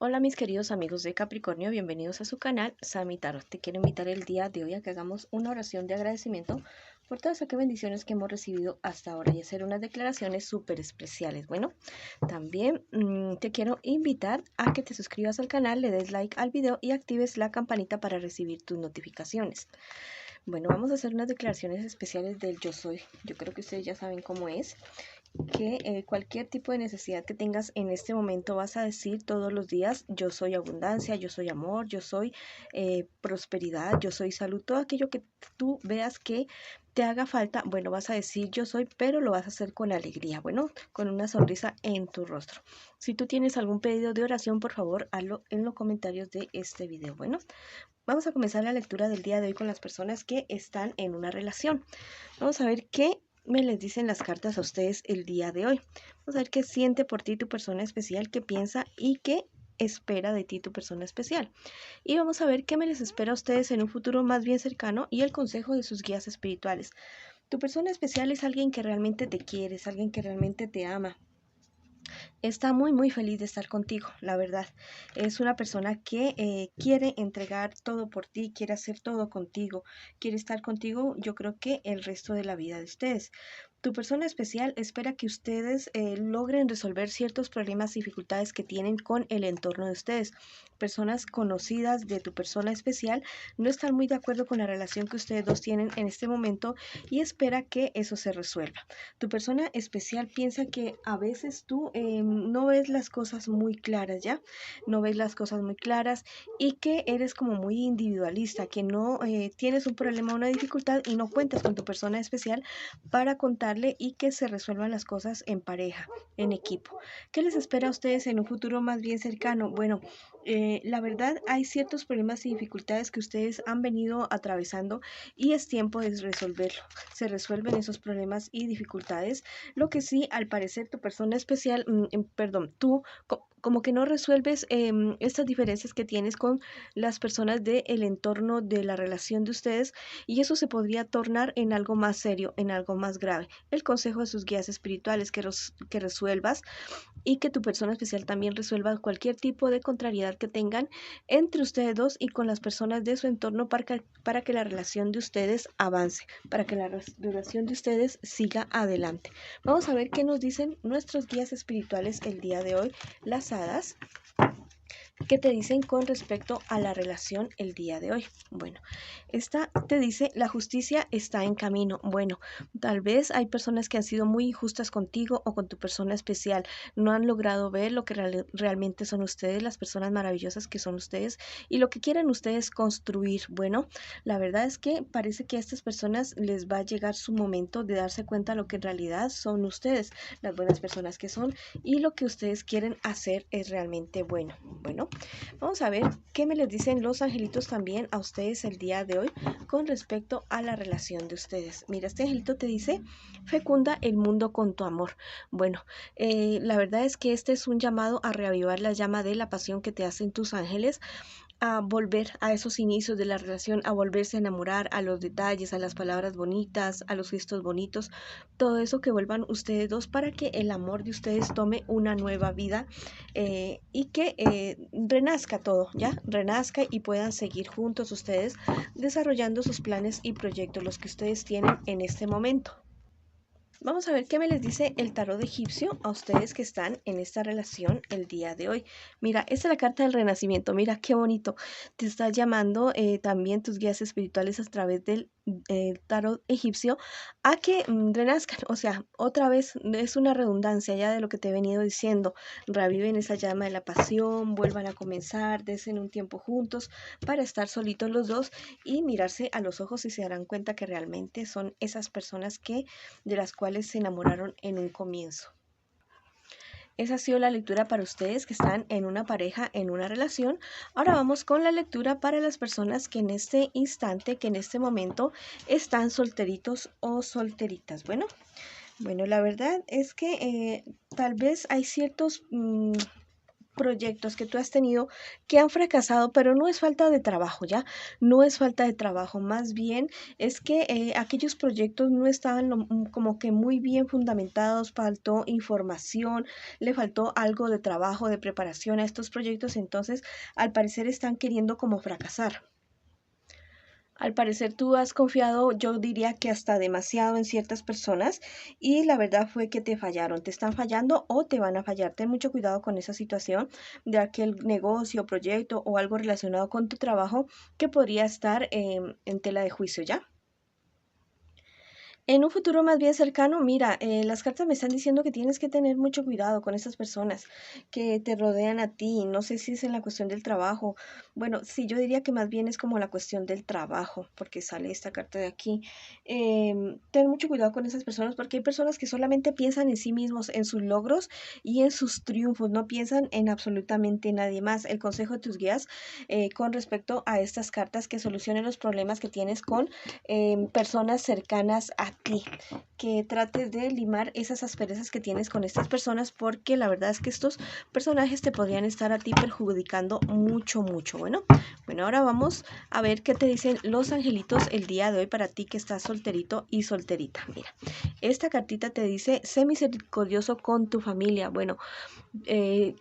Hola mis queridos amigos de Capricornio, bienvenidos a su canal Sami Tarot. Te quiero invitar el día de hoy a que hagamos una oración de agradecimiento por todas aquellas bendiciones que hemos recibido hasta ahora y hacer unas declaraciones súper especiales. Bueno, también te quiero invitar a que te suscribas al canal, le des like al video y actives la campanita para recibir tus notificaciones. Bueno, vamos a hacer unas declaraciones especiales del yo soy. Yo creo que ustedes ya saben cómo es. Que cualquier tipo de necesidad que tengas en este momento vas a decir todos los días: yo soy abundancia, yo soy amor, yo soy prosperidad, yo soy salud. Todo aquello que tú veas que te haga falta, bueno, vas a decir yo soy, pero lo vas a hacer con alegría, bueno, con una sonrisa en tu rostro. Si tú tienes algún pedido de oración, por favor hazlo en los comentarios de este video. Bueno, vamos a comenzar la lectura del día de hoy con las personas que están en una relación. Vamos a ver qué me les dicen las cartas a ustedes el día de hoy. Vamos a ver qué siente por ti tu persona especial, qué piensa y qué espera de ti tu persona especial. Y vamos a ver qué me les espera a ustedes en un futuro más bien cercano y el consejo de sus guías espirituales. Tu persona especial es alguien que realmente te quiere, es alguien que realmente te ama. Está muy feliz de estar contigo, la verdad. Es una persona que quiere entregar todo por ti, quiere hacer todo contigo, quiere estar contigo, yo creo que el resto de la vida de ustedes. Tu persona especial espera que ustedes logren resolver ciertos problemas y dificultades que tienen con el entorno de ustedes. Personas conocidas de tu persona especial no están muy de acuerdo con la relación que ustedes dos tienen en este momento y espera que eso se resuelva. Tu persona especial piensa que a veces tú no ves las cosas muy claras, ¿ya? No ves las cosas muy claras y que eres como muy individualista, que no tienes un problema, una dificultad y no cuentas con tu persona especial para contarle y que se resuelvan las cosas en pareja, en equipo. ¿Qué les espera a ustedes en un futuro más bien cercano? Bueno, la verdad hay ciertos problemas y dificultades que ustedes han venido atravesando y es tiempo de resolverlo. Se resuelven esos problemas y dificultades. Lo que sí, al parecer, tu persona especial, perdón, tú como que no resuelves estas diferencias que tienes con las personas del entorno de la relación de ustedes y eso se podría tornar en algo más serio, en algo más grave. El consejo de sus guías espirituales que resuelvas y que tu persona especial también resuelva cualquier tipo de contrariedad que tengan entre ustedes dos y con las personas de su entorno para que la relación de ustedes avance, para que la relación de ustedes siga adelante. Vamos a ver qué nos dicen nuestros guías espirituales el día de hoy, las hadas. ¿Qué te dicen con respecto a la relación el día de hoy? Bueno, esta te dice: la justicia está en camino. Bueno, tal vez hay personas que han sido muy injustas contigo o con tu persona especial. No han logrado ver lo que realmente son ustedes, las personas maravillosas que son ustedes y lo que quieren ustedes construir. Bueno, la verdad es que parece que a estas personas les va a llegar su momento de darse cuenta de lo que en realidad son ustedes, las buenas personas que son y lo que ustedes quieren hacer es realmente bueno. Bueno, vamos a ver qué me les dicen los angelitos también a ustedes el día de hoy con respecto a la relación de ustedes. Mira, este angelito te dice: fecunda el mundo con tu amor. Bueno, la verdad es que este es un llamado a reavivar la llama de la pasión que te hacen tus ángeles, a volver a esos inicios de la relación, a volverse a enamorar, a los detalles, a las palabras bonitas, a los gestos bonitos, todo eso que vuelvan ustedes dos para que el amor de ustedes tome una nueva vida y que renazca todo, ¿ya? Renazca y puedan seguir juntos ustedes desarrollando sus planes y proyectos, los que ustedes tienen en este momento. Vamos a ver qué me les dice el tarot egipcio a ustedes que están en esta relación el día de hoy. Mira, esta es la carta del renacimiento. Mira qué bonito. Te está llamando también tus guías espirituales a través del tarot egipcio a que renazcan. O sea, otra vez es una redundancia ya de lo que te he venido diciendo. Reviven esa llama de la pasión, vuelvan a comenzar, desen un tiempo juntos para estar solitos los dos y mirarse a los ojos y se darán cuenta que realmente son esas personas de las cuales se enamoraron en un comienzo. Esa ha sido la lectura para ustedes que están en una pareja, en una relación. Ahora vamos con la lectura para las personas que en este instante, que en este momento están solteritos o solteritas. Bueno, la verdad es que tal vez hay ciertos proyectos que tú has tenido que han fracasado, pero no es falta de trabajo, ¿ya? No es falta de trabajo, más bien es que aquellos proyectos no estaban como que muy bien fundamentados, faltó información, le faltó algo de trabajo, de preparación a estos proyectos, entonces al parecer están queriendo como fracasar. Al parecer tú has confiado, yo diría que hasta demasiado en ciertas personas y la verdad fue que te fallaron, te están fallando o te van a fallar. Ten mucho cuidado con esa situación de aquel negocio, proyecto o algo relacionado con tu trabajo que podría estar en tela de juicio, ¿ya? En un futuro más bien cercano, mira, las cartas me están diciendo que tienes que tener mucho cuidado con esas personas que te rodean a ti. No sé si es en la cuestión del trabajo. Bueno, sí, yo diría que más bien es como la cuestión del trabajo, porque sale esta carta de aquí. Ten mucho cuidado con esas personas porque hay personas que solamente piensan en sí mismos, en sus logros y en sus triunfos. No piensan en absolutamente nadie más. El consejo de tus guías con respecto a estas cartas que solucionen los problemas que tienes con personas cercanas a ti, que trates de limar esas asperezas que tienes con estas personas porque la verdad es que estos personajes te podrían estar a ti perjudicando mucho, mucho. Bueno, ahora vamos a ver qué te dicen los angelitos el día de hoy para ti que estás solterito y solterita. Mira, esta cartita te dice, sé misericordioso con tu familia. Bueno,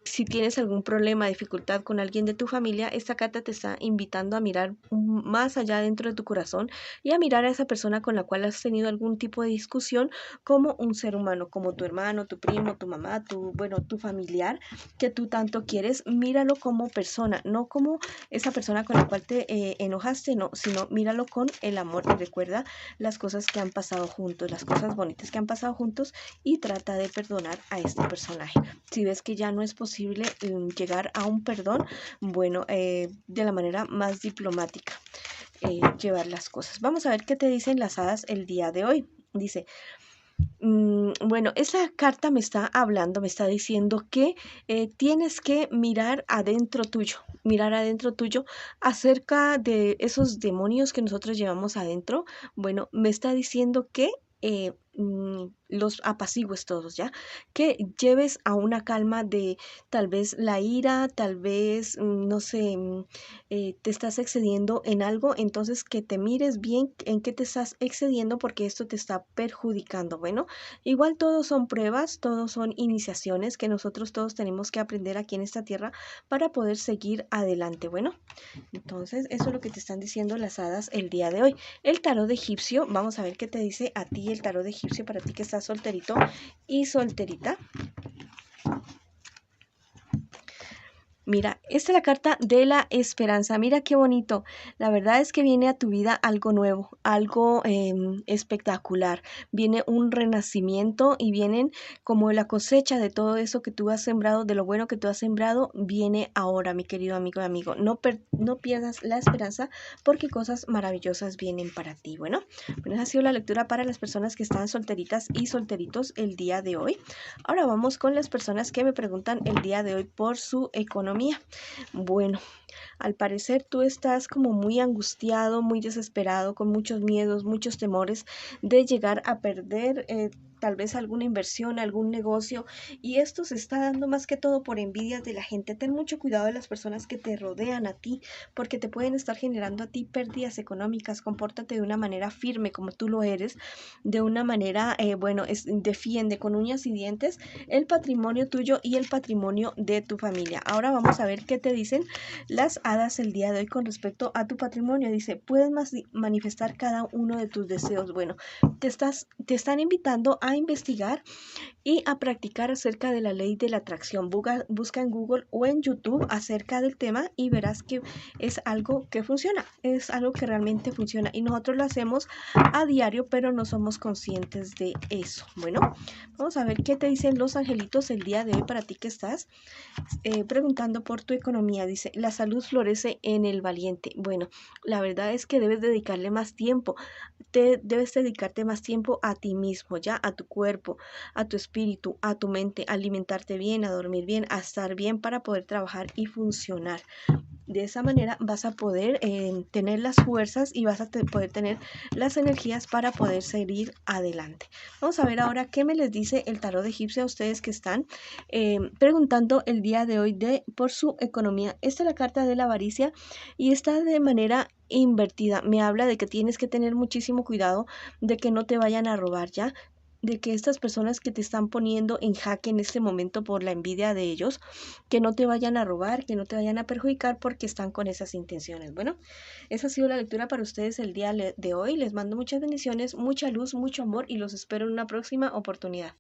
si tienes algún problema, dificultad con alguien de tu familia, esta carta te está invitando a mirar más allá dentro de tu corazón y a mirar a esa persona con la cual has tenido algún tipo de discusión como un ser humano, como tu hermano, tu primo, tu mamá, tu familiar que tú tanto quieres. Míralo como persona, no como esa persona con la cual te enojaste, no, sino míralo con el amor y recuerda las cosas que han pasado juntos, las cosas bonitas que han pasado juntos y trata de perdonar a este personaje. Si ves que ya no es posible llegar a un perdón, bueno, de la manera más diplomática, llevar las cosas. Vamos a ver qué te dicen las hadas el día de hoy. Dice, bueno, esa carta me está hablando, me está diciendo que tienes que mirar adentro tuyo acerca de esos demonios que nosotros llevamos adentro. Bueno, me está diciendo que los apacigues todos, ¿ya? Que lleves a una calma de tal vez la ira, tal vez, no sé, te estás excediendo en algo, entonces que te mires bien en qué te estás excediendo porque esto te está perjudicando. Bueno, igual todos son pruebas, todos son iniciaciones que nosotros todos tenemos que aprender aquí en esta tierra para poder seguir adelante. Bueno, entonces eso es lo que te están diciendo las hadas el día de hoy. El tarot egipcio, vamos a ver qué te dice a ti el tarot egipcio para ti que estás solterito y solterita. Mira, esta es la carta de la esperanza. Mira qué bonito. La verdad es que viene a tu vida algo nuevo, algo espectacular. Viene un renacimiento y vienen como la cosecha de todo eso que tú has sembrado, de lo bueno que tú has sembrado, viene ahora, mi querido amigo y amigo. No pierdas la esperanza porque cosas maravillosas vienen para ti. Bueno, esa ha sido la lectura para las personas que están solteritas y solteritos el día de hoy. Ahora vamos con las personas que me preguntan el día de hoy por su economía. Bueno, al parecer tú estás como muy angustiado, muy desesperado, con muchos miedos, muchos temores de llegar a perder tal vez alguna inversión, algún negocio, y esto se está dando más que todo por envidias de la gente. Ten mucho cuidado de las personas que te rodean a ti, porque te pueden estar generando a ti pérdidas económicas. Compórtate de una manera firme como tú lo eres, de una manera, defiende con uñas y dientes el patrimonio tuyo y el patrimonio de tu familia. Ahora vamos a ver qué te dicen las hadas el día de hoy con respecto a tu patrimonio. Dice, puedes manifestar cada uno de tus deseos. Bueno, te están invitando a investigar y a practicar acerca de la ley de la atracción. Busca en Google o en YouTube acerca del tema y verás que es algo que funciona, es algo que realmente funciona y nosotros lo hacemos a diario, pero no somos conscientes de eso. Bueno, vamos a ver qué te dicen los angelitos el día de hoy para ti que estás preguntando por tu economía. Dice, la salud florece en el valiente. Bueno, la verdad es que debes dedicarle más tiempo, debes dedicarte más tiempo a ti mismo, ya, a tu cuerpo, a tu espíritu, a tu mente, a alimentarte bien, a dormir bien, a estar bien para poder trabajar y funcionar. De esa manera vas a poder tener las fuerzas y vas a poder tener las energías para poder seguir adelante. Vamos a ver ahora qué me les dice el tarot egipcio a ustedes que están preguntando el día de hoy por su economía. Esta es la carta de la avaricia y está de manera invertida. Me habla de que tienes que tener muchísimo cuidado de que no te vayan a robar ya, de que estas personas que te están poniendo en jaque en este momento por la envidia de ellos, que no te vayan a robar, que no te vayan a perjudicar porque están con esas intenciones. Bueno, esa ha sido la lectura para ustedes el día de hoy. Les mando muchas bendiciones, mucha luz, mucho amor y los espero en una próxima oportunidad.